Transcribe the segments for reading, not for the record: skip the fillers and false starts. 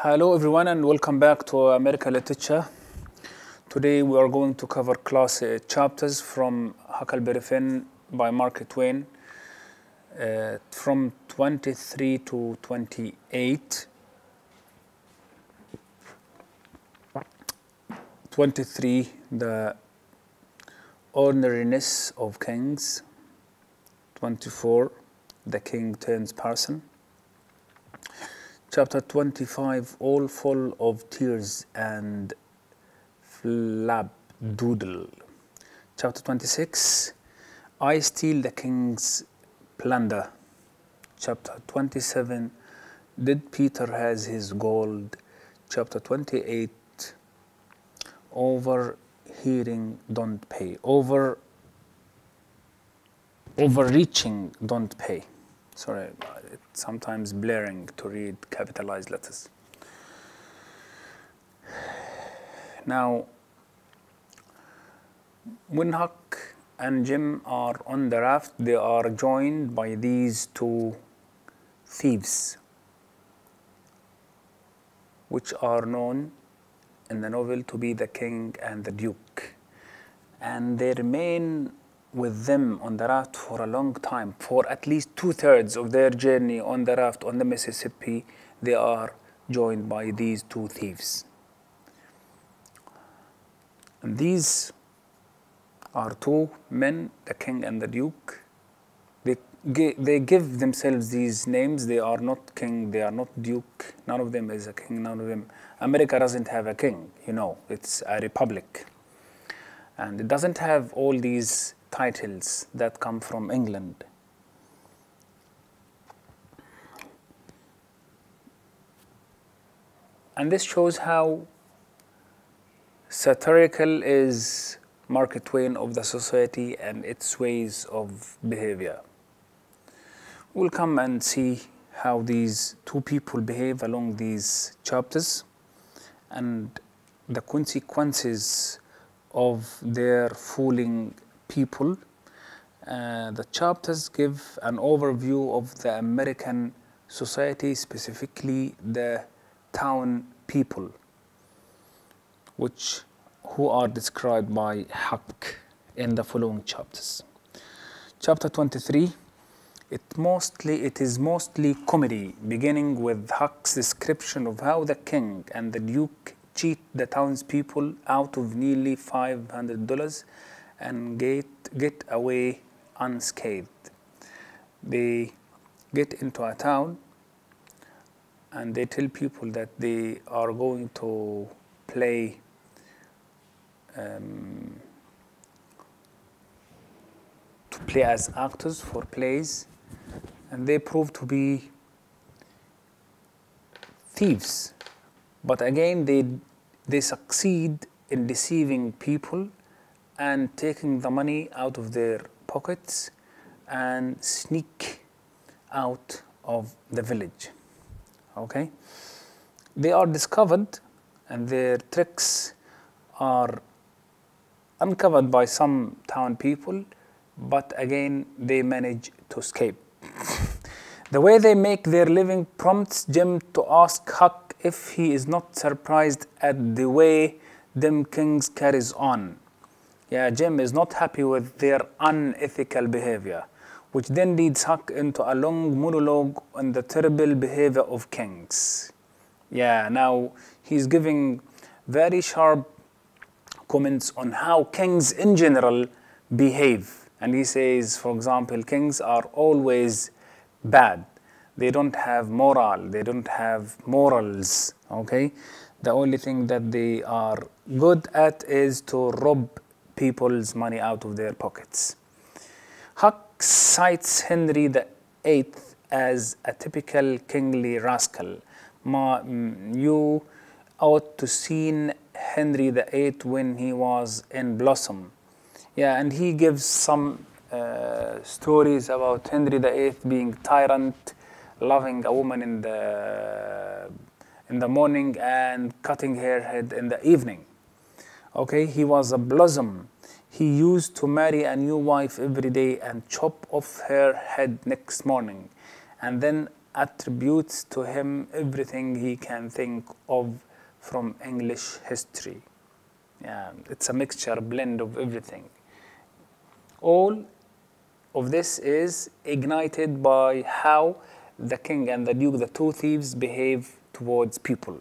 Hello everyone and welcome back to America Literature. Today we are going to cover class chapters from Huckleberry Finn by Mark Twain from 23 to 28. 23, the ordinariness of kings. 24, the king turns parson. Chapter 25, all full of tears and flapdoodle. Chapter 26, I steal the king's plunder. Chapter 27, did Peter has his gold. Chapter 28, overhearing don't pay. Overreaching don't pay. Sorry, it's sometimes blaring to read capitalized letters. Now, when Huck and Jim are on the raft, they are joined by these two thieves, which are known in the novel to be the king and the duke. And they remain with them on the raft for a long time. For at least 2/3 of their journey on the raft on the Mississippi, they are joined by these two thieves. And these are two men, the king and the duke. They give themselves these names. They are not king, they are not duke. None of them is a king, none of them. America doesn't have a king, you know, it's a republic. And it doesn't have all these titles that come from England. And this shows how satirical is Mark Twain of the society and its ways of behavior. We'll come and see how these two people behave along these chapters and the consequences of their fooling people. The chapters give an overview of the American society, specifically the town people, who are described by Huck in the following chapters. Chapter 23, it is mostly comedy, beginning with Huck's description of how the king and the duke cheat the townspeople out of nearly $500 and get away unscathed. They get into a town and they tell people that they are going to play as actors for plays, and they prove to be thieves. But again, they succeed in deceiving people and taking the money out of their pockets and sneak out of the village. Okay? They are discovered and their tricks are uncovered by some town people, but again, they manage to escape. The way they make their living prompts Jim to ask Huck if he is not surprised at the way them kings carries on. Yeah, Jim is not happy with their unethical behavior, which then leads Huck into a long monologue on the terrible behavior of kings. Yeah, now he's giving very sharp comments on how kings in general behave. And he says, for example, kings are always bad. They don't have moral, they don't have morals, okay? The only thing that they are good at is to rob people's money out of their pockets. Huck cites Henry VIII as a typical kingly rascal. You ought to seen Henry VIII when he was in blossom. Yeah, and he gives some stories about Henry VIII being tyrant, loving a woman in the morning and cutting her head in the evening. Okay, he was a blossom. He used to marry a new wife every day and chop off her head next morning. And then attributes to him everything he can think of from English history. Yeah, it's a mixture, blend of everything. All of this is ignited by how the king and the duke, the two thieves, behave towards people.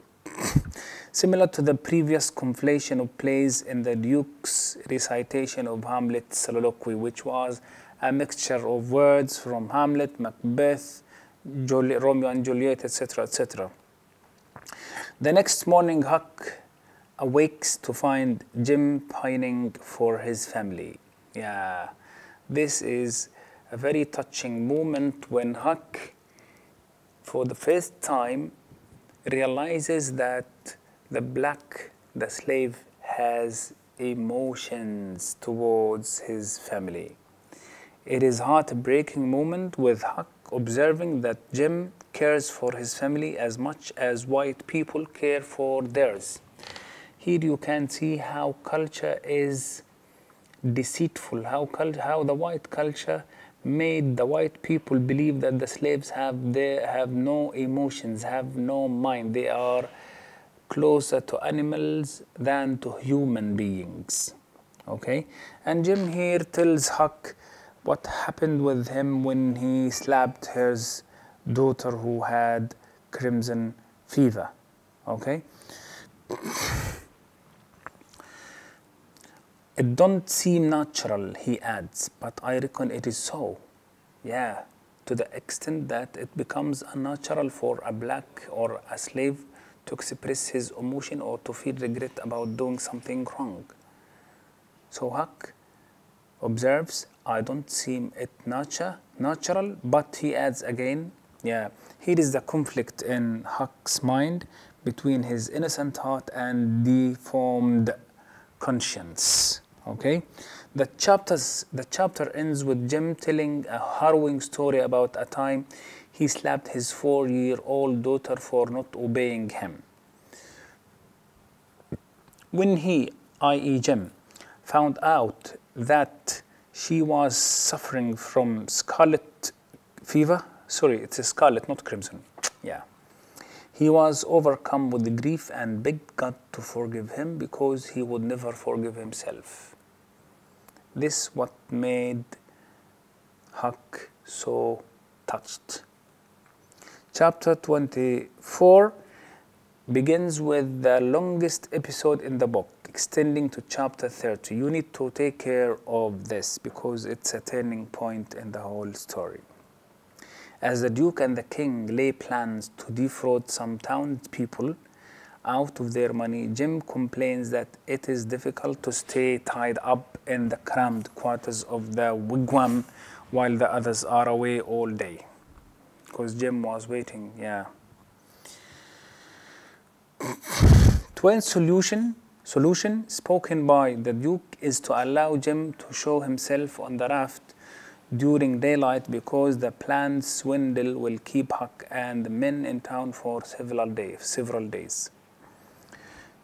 Similar to the previous conflation of plays in the duke's recitation of Hamlet's soliloquy, which was a mixture of words from Hamlet, Macbeth, Romeo and Juliet, etc., etc. The next morning, Huck awakes to find Jim pining for his family. Yeah, this is a very touching moment when Huck, for the first time, realizes that the slave, has emotions towards his family. It is a heartbreaking moment with Huck observing that Jim cares for his family as much as white people care for theirs. Here you can see how culture is deceitful, how the white culture made the white people believe that the slaves have no emotions, have no mind. They are closer to animals than to human beings. Okay? And Jim here tells Huck what happened with him when he slapped his daughter who had crimson fever. Okay? It don't seem natural, he adds, but I reckon it is so. Yeah, to the extent that it becomes unnatural for a black or a slave to express his emotion or to feel regret about doing something wrong. So Huck observes, I don't seem it natural, but he adds again, yeah, here is the conflict in Huck's mind between his innocent heart and deformed conscience. Okay, the chapter ends with Jim telling a harrowing story about a time he slapped his 4-year-old daughter for not obeying him. When he, i.e. Jim, found out that she was suffering from scarlet fever, sorry, it's a scarlet, not crimson, yeah. He was overcome with grief and begged God to forgive him because he would never forgive himself. This what made Huck so touched. Chapter 24 begins with the longest episode in the book, extending to chapter 30. You need to take care of this because it's a turning point in the whole story. As the Duke and the King lay plans to defraud some townspeople out of their money, Jim complains that it is difficult to stay tied up in the cramped quarters of the wigwam while the others are away all day. Because Jim was waiting, yeah. Twain's solution spoken by the Duke is to allow Jim to show himself on the raft during daylight because the planned swindle will keep Huck and the men in town for several days.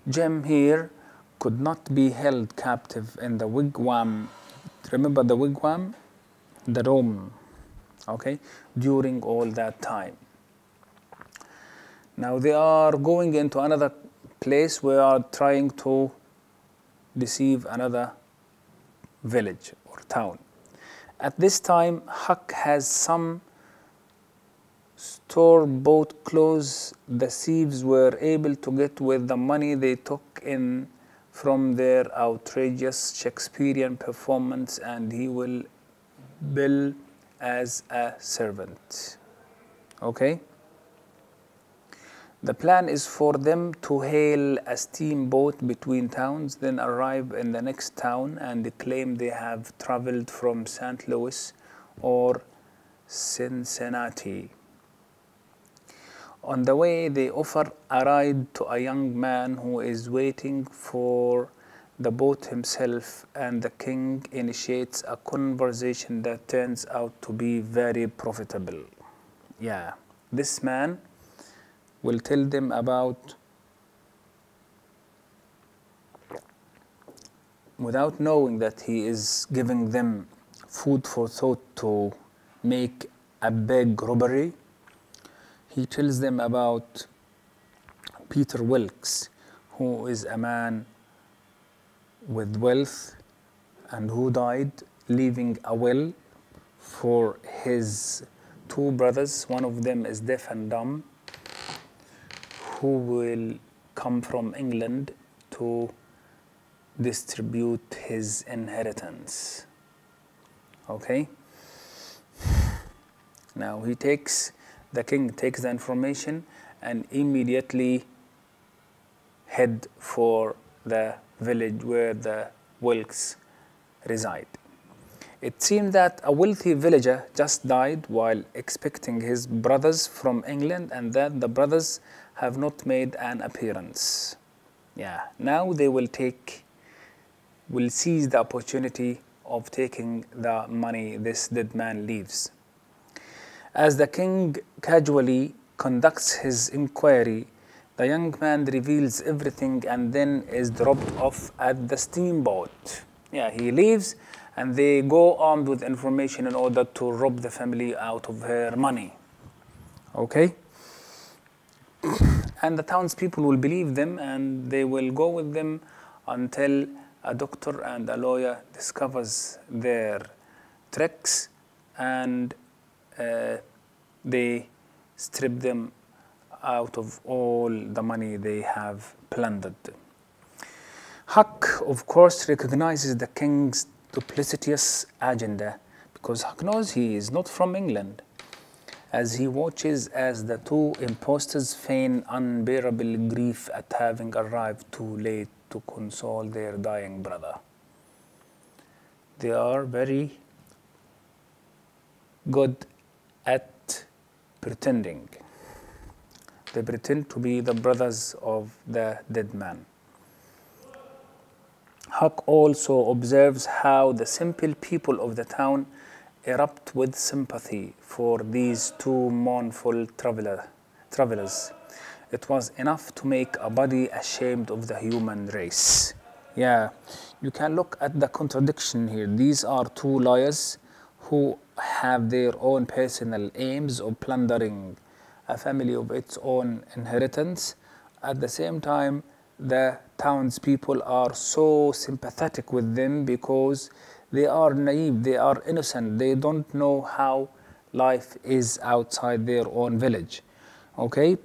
Jim here could not be held captive in the wigwam. Remember the wigwam? The dome, okay? During all that time. Now they are going into another place where they are trying to deceive another village or town. At this time, Huck has some store-bought clothes the thieves were able to get with the money they took in from their outrageous Shakespearean performance, and he will bill as a servant. Okay? The plan is for them to hail a steamboat between towns, then arrive in the next town and claim they have traveled from St. Louis or Cincinnati. On the way, they offer a ride to a young man who is waiting for the boat himself, and the king initiates a conversation that turns out to be very profitable. Yeah, this man will tell them about, without knowing that he is giving them food for thought to make a big robbery, he tells them about Peter Wilkes, who is a man with wealth and who died leaving a will for his two brothers. One of them is deaf and dumb, who will come from England to distribute his inheritance. Okay? Now the king takes the information and immediately head for the village where the Wilkes reside. It seemed that a wealthy villager just died while expecting his brothers from England, and that the brothers have not made an appearance. Yeah, now they will seize the opportunity of taking the money this dead man leaves. As the king casually conducts his inquiry, the young man reveals everything and then is dropped off at the steamboat. Yeah, he leaves and they go armed with information in order to rob the family out of her money. Okay? And the townspeople will believe them and they will go with them until a doctor and a lawyer discovers their tricks and they strip them out of all the money they have plundered. Huck, of course, recognizes the king's duplicitous agenda because Huck knows he is not from England, as he watches as the two impostors feign unbearable grief at having arrived too late to console their dying brother. They are very good at pretending. They pretend to be the brothers of the dead man. Huck also observes how the simple people of the town erupt with sympathy for these two mournful travelers. It was enough to make a body ashamed of the human race. Yeah, you can look at the contradiction here. These are two lawyers who have their own personal aims of plundering a family of its own inheritance. At the same time, the townspeople are so sympathetic with them because they are naive, they are innocent, they don't know how life is outside their own village. Okay?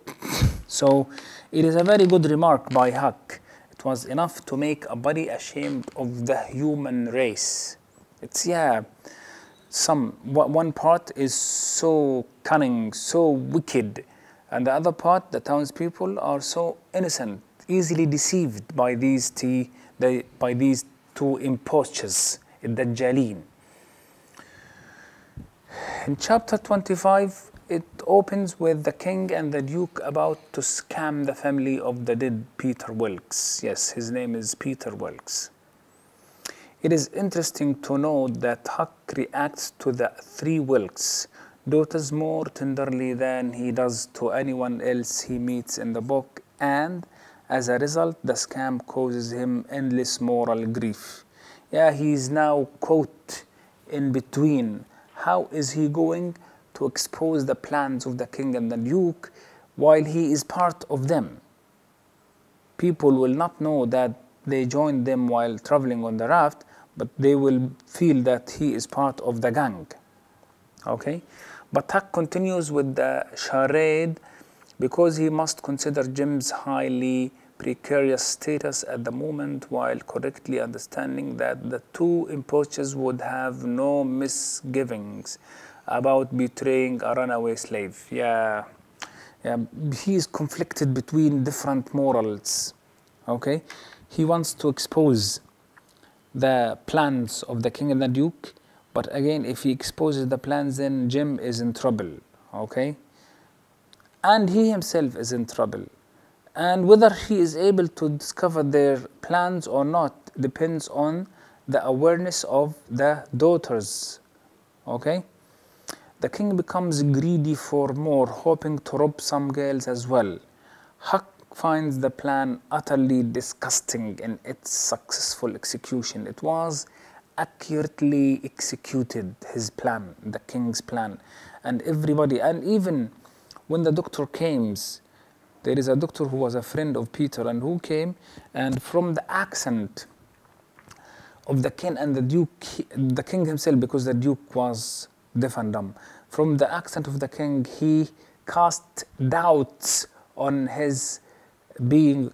So it is a very good remark by Huck. It was enough to make a body ashamed of the human race. It's, yeah, one part is so cunning, so wicked, and the other part, the townspeople, are so innocent, easily deceived by these two impostures, the Dajjalin. In chapter 25, it opens with the king and the duke about to scam the family of the dead Peter Wilkes. Yes, his name is Peter Wilkes. It is interesting to note that Huck reacts to the three Wilkes daughters more tenderly than he does to anyone else he meets in the book, and as a result, the scam causes him endless moral grief. Yeah, he is now caught in between. How is he going to expose the plans of the king and the duke while he is part of them? People will not know that they joined them while traveling on the raft, but they will feel that he is part of the gang. Okay? But Huck continues with the charade because he must consider Jim's highly precarious status at the moment while correctly understanding that the two impostors would have no misgivings about betraying a runaway slave. Yeah, he is conflicted between different morals. Okay? He wants to expose the plans of the king and the duke, but again, if he exposes the plans, then Jim is in trouble. Okay? And he himself is in trouble. And whether he is able to discover their plans or not depends on the awareness of the daughters. Okay? The king becomes greedy for more, hoping to rob some girls as well. Huck finds the plan utterly disgusting in its successful execution. It was accurately executed, his plan, the king's plan. And everybody, and even when the doctor came, there is a doctor who was a friend of Peter and who came, and from the accent of the king and the duke, the king himself, because the duke was deaf and dumb, from the accent of the king, he cast doubts on his being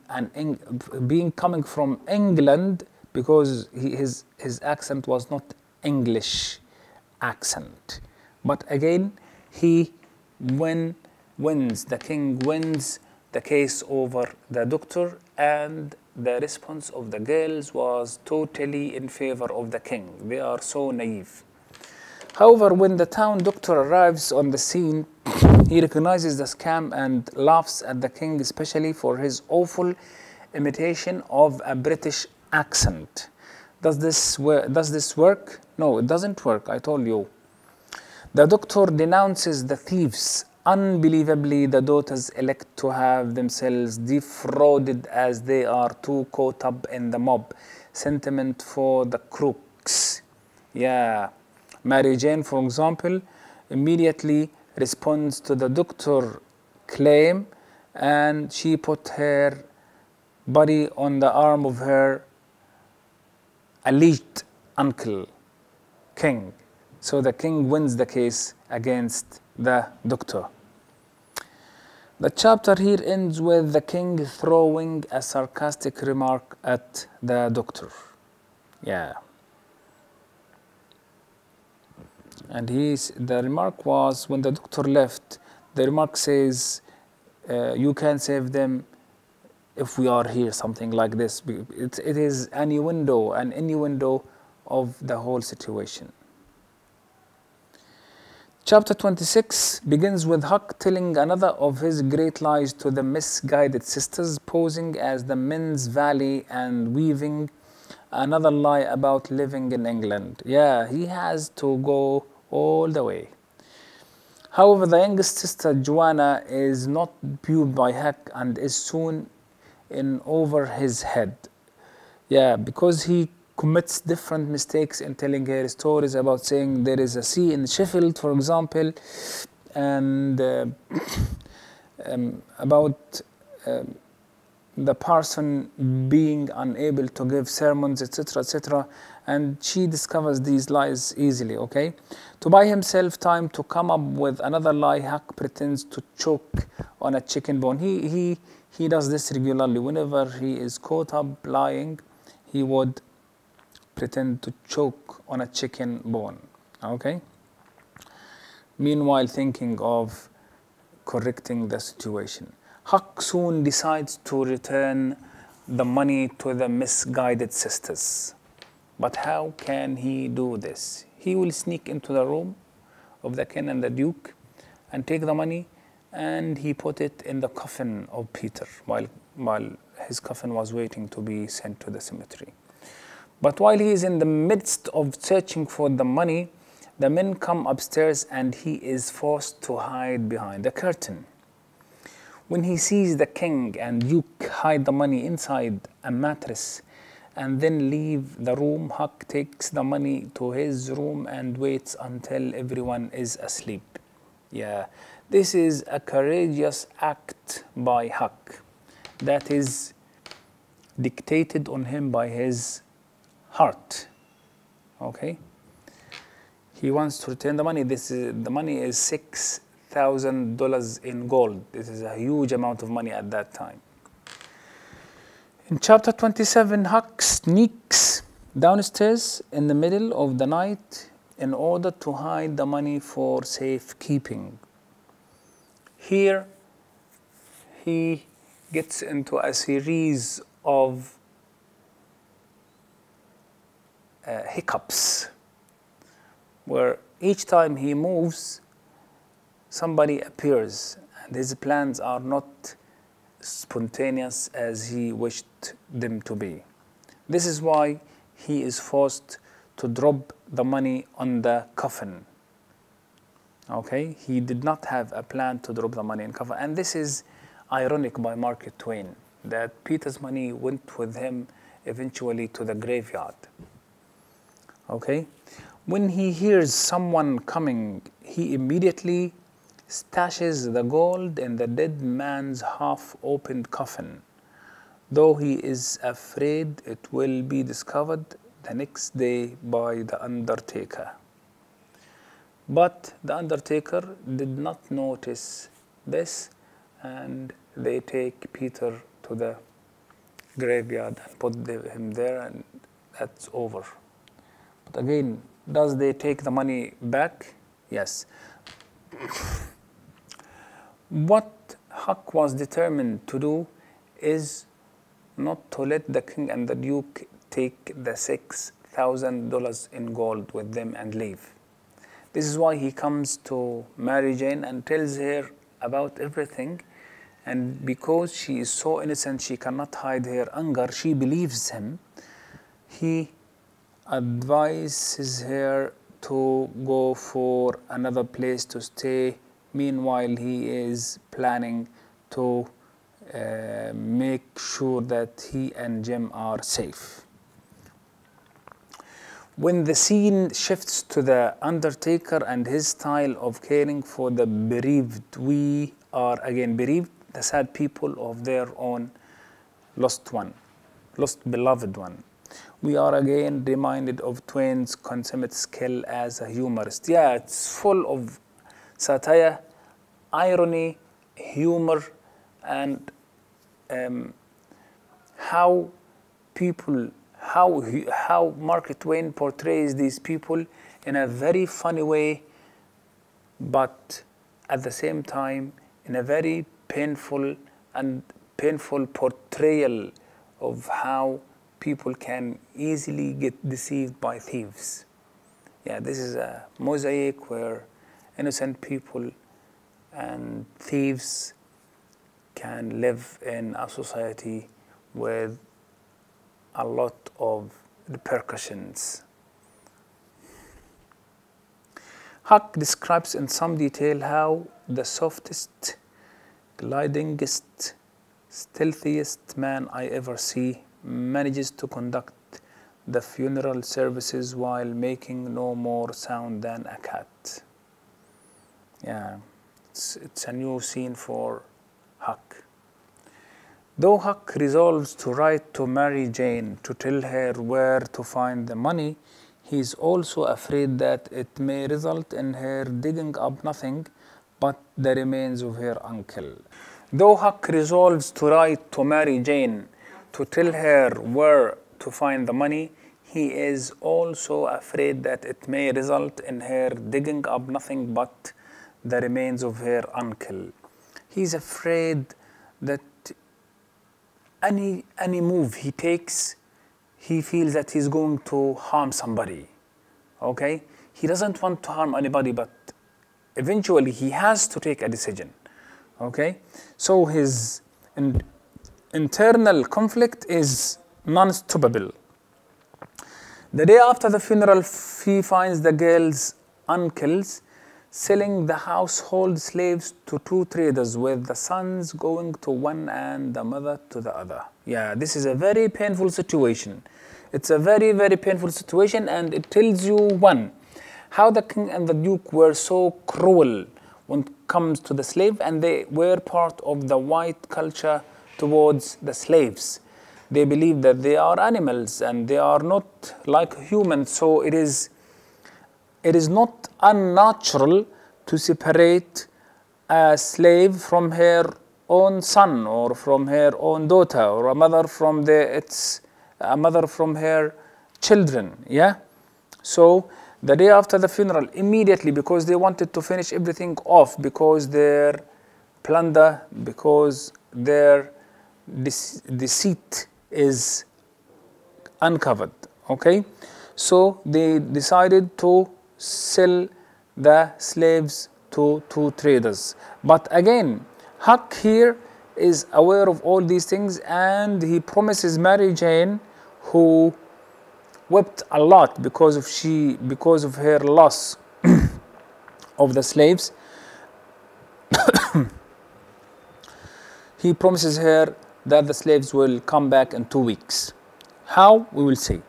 coming from England, because his accent was not English accent. But again, the king wins the case over the doctor, and the response of the girls was totally in favor of the king. They are so naive. However, when the town doctor arrives on the scene, he recognizes the scam and laughs at the king, especially for his awful imitation of a British accent. Does this work? No, it doesn't work, I told you. The doctor denounces the thieves. Unbelievably, the daughters elect to have themselves defrauded, as they are too caught up in the mob sentiment for the crooks. Yeah. Mary Jane, for example, immediately responds to the doctor claim, and she put her body on the arm of her alleged uncle, king. So the king wins the case against the doctor. The chapter here ends with the king throwing a sarcastic remark at the doctor. Yeah. And the remark was, when the doctor left, the remark says, you can save them if we are here, something like this. It is an innuendo of the whole situation. Chapter 26 begins with Huck telling another of his great lies to the misguided sisters, posing as the men's valley and weaving another lie about living in England. Yeah, he has to go all the way. However, the youngest sister, Joanna, is not viewed by Huck and is soon in over his head. Yeah, because he commits different mistakes in telling her stories about saying there is a sea in Sheffield, for example, and about the parson being unable to give sermons, etc., etc. And she discovers these lies easily, okay? To buy himself time to come up with another lie, Huck pretends to choke on a chicken bone. He does this regularly. Whenever he is caught up lying, he would pretend to choke on a chicken bone, okay? Meanwhile, thinking of correcting the situation. Huck soon decides to return the money to the misguided sisters. But how can he do this? He will sneak into the room of the king and the duke and take the money, and he put it in the coffin of Peter while his coffin was waiting to be sent to the cemetery. But while he is in the midst of searching for the money, the men come upstairs and he is forced to hide behind the curtain. When he sees the king and duke hide the money inside a mattress and then leave the room, Huck takes the money to his room and waits until everyone is asleep. Yeah, this is a courageous act by Huck that is dictated on him by his heart. Okay, he wants to return the money. The money is $6,000 in gold. This is a huge amount of money at that time. In chapter 27, Huck sneaks downstairs in the middle of the night in order to hide the money for safekeeping. Here, he gets into a series of hiccups, where each time he moves, somebody appears, and his plans are not spontaneous as he wished them to be. This is why he is forced to drop the money on the coffin. Okay, he did not have a plan to drop the money in coffin, and this is ironic by Mark Twain, that Peter's money went with him eventually to the graveyard. Okay, when he hears someone coming, he immediately stashes the gold in the dead man's half-opened coffin, though he is afraid it will be discovered the next day by the undertaker. But the undertaker did not notice this, and they take Peter to the graveyard and put him there, and that's over. But again, does they take the money back? Yes. What Huck was determined to do is not to let the king and the duke take the $6,000 in gold with them and leave. This is why he comes to Mary Jane and tells her about everything. And because she is so innocent, she cannot hide her anger, she believes him. He advises her to go for another place to stay. Meanwhile, he is planning to make sure that he and Jim are safe. When the scene shifts to the undertaker and his style of caring for the bereaved, we are again bereaved, the sad people of their own lost beloved one. We are again reminded of Twain's consummate skill as a humorist. Yeah, it's full of satire, irony, humor, and how Mark Twain portrays these people in a very funny way, but at the same time in a very painful portrayal of how people can easily get deceived by thieves. Yeah, this is a mosaic where innocent people and thieves can live in a society with a lot of repercussions. Huck describes in some detail how the softest, glidingest, stealthiest man I ever see manages to conduct the funeral services while making no more sound than a cat. Yeah, it's a new scene for Huck. Though Huck resolves to write to Mary Jane to tell her where to find the money, he is also afraid that it may result in her digging up nothing but the remains of her uncle. Though Huck resolves to write to Mary Jane to tell her where to find the money, he is also afraid that it may result in her digging up nothing but the remains of her uncle. He's afraid that any move he takes, he feels that he's going to harm somebody. Okay? He doesn't want to harm anybody, but eventually he has to take a decision. Okay? So his internal conflict is non-stoppable. The day after the funeral, he finds the girl's uncles selling the household slaves to two traders, with the sons going to one and the mother to the other. Yeah, this is a very painful situation. It's a very, very painful situation, and it tells you, one, how the king and the duke were so cruel when it comes to the slave, and they were part of the white culture towards the slaves. They believe that they are animals and they are not like humans, so it is not unnatural to separate a slave from her own son or from her own daughter, or a mother from her children. Yeah. So the day after the funeral, immediately, because they wanted to finish everything off, because their plunder, because their deceit is uncovered. Okay. So they decided to sell the slaves to two traders. But again, Huck here is aware of all these things, and he promises Mary Jane, who wept a lot because of her loss of the slaves. He promises her that the slaves will come back in 2 weeks. How? We will see.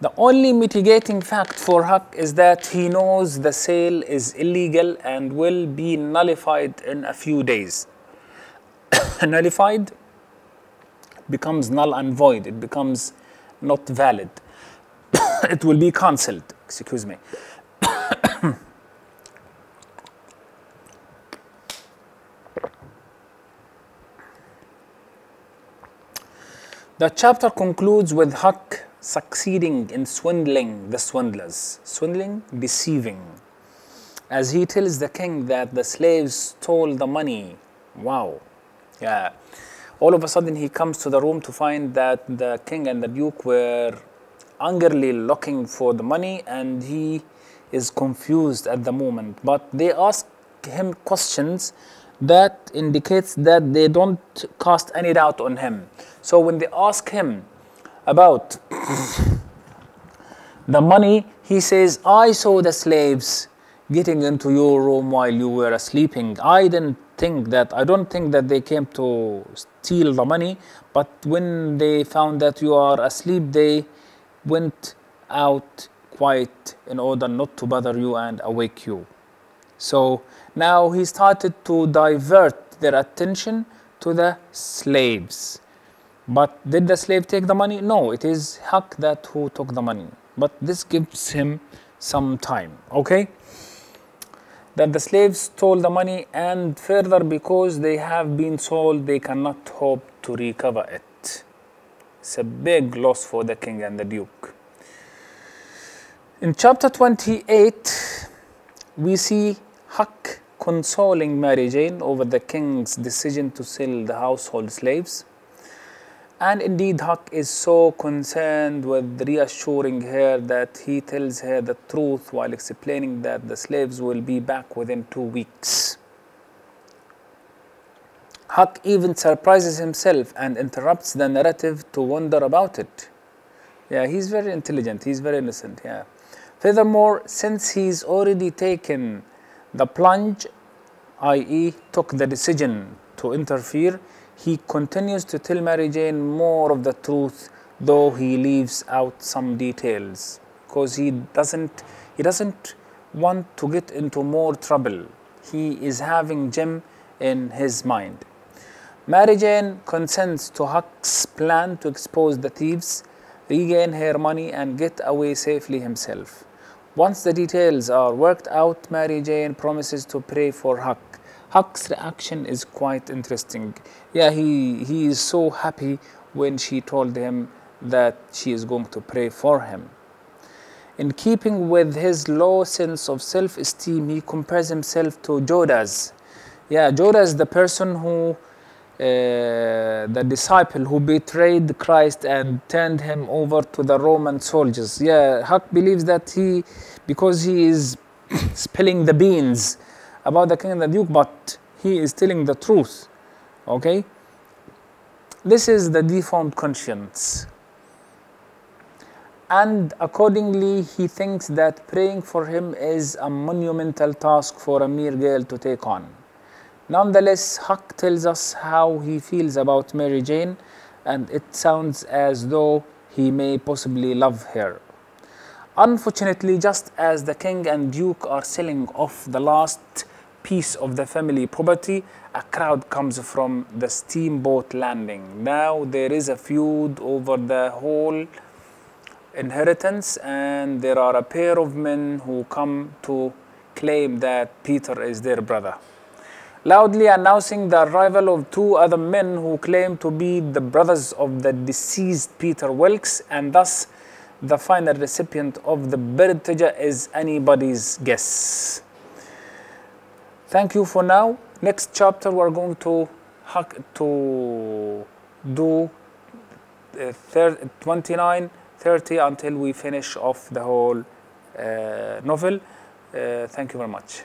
The only mitigating fact for Huck is that he knows the sale is illegal and will be nullified in a few days. Nullified becomes null and void. It becomes not valid. It will be cancelled. Excuse me. The chapter concludes with Huck succeeding in swindling the swindlers. Swindling, deceiving. As he tells the king that the slaves stole the money. Wow. Yeah. All of a sudden he comes to the room to find that the king and the duke were angrily looking for the money, and he is confused at the moment. But they ask him questions that indicates that they don't cast any doubt on him. So when they ask him about the money, he says, I saw the slaves getting into your room while you were sleeping. I don't think that they came to steal the money, but when they found that you are asleep, they went out quiet in order not to bother you and awake you. So now he started to divert their attention to the slaves. But did the slave take the money? No, it is Huck who took the money. But this gives him some time, okay? That the slaves stole the money, and further, because they have been sold, they cannot hope to recover it. It's a big loss for the king and the duke. In chapter 28, we see Huck consoling Mary Jane over the king's decision to sell the household slaves. And indeed, Huck is so concerned with reassuring her that he tells her the truth while explaining that the slaves will be back within 2 weeks. Huck even surprises himself and interrupts the narrative to wonder about it. Yeah, he's very intelligent, he's very innocent, yeah. Furthermore, since he's already taken the plunge, i.e. took the decision to interfere, he continues to tell Mary Jane more of the truth, though he leaves out some details, because he doesn't want to get into more trouble. He is having Jim in his mind. Mary Jane consents to Huck's plan to expose the thieves, regain her money, and get away safely himself. Once the details are worked out, Mary Jane promises to pray for Huck. Huck's reaction is quite interesting. Yeah, he is so happy when she told him that she is going to pray for him. In keeping with his low sense of self-esteem, he compares himself to Judas. Yeah, Judas, the person who, the disciple who betrayed Christ and turned him over to the Roman soldiers. Yeah, Huck believes that because he is spilling the beans about the king and the duke, but he is telling the truth, okay? This is the deformed conscience. And accordingly, he thinks that praying for him is a monumental task for a mere girl to take on. Nonetheless, Huck tells us how he feels about Mary Jane, and it sounds as though he may possibly love her. Unfortunately, just as the king and duke are selling off the last piece of the family property, a crowd comes from the steamboat landing. Now there is a feud over the whole inheritance, and there are a pair of men who come to claim that Peter is their brother, loudly announcing the arrival of 2 other men who claim to be the brothers of the deceased Peter Wilkes, and thus the final recipient of the buried treasure is anybody's guess. Thank you for now. Next chapter we're going to do 29, 30 until we finish off the whole novel. Thank you very much.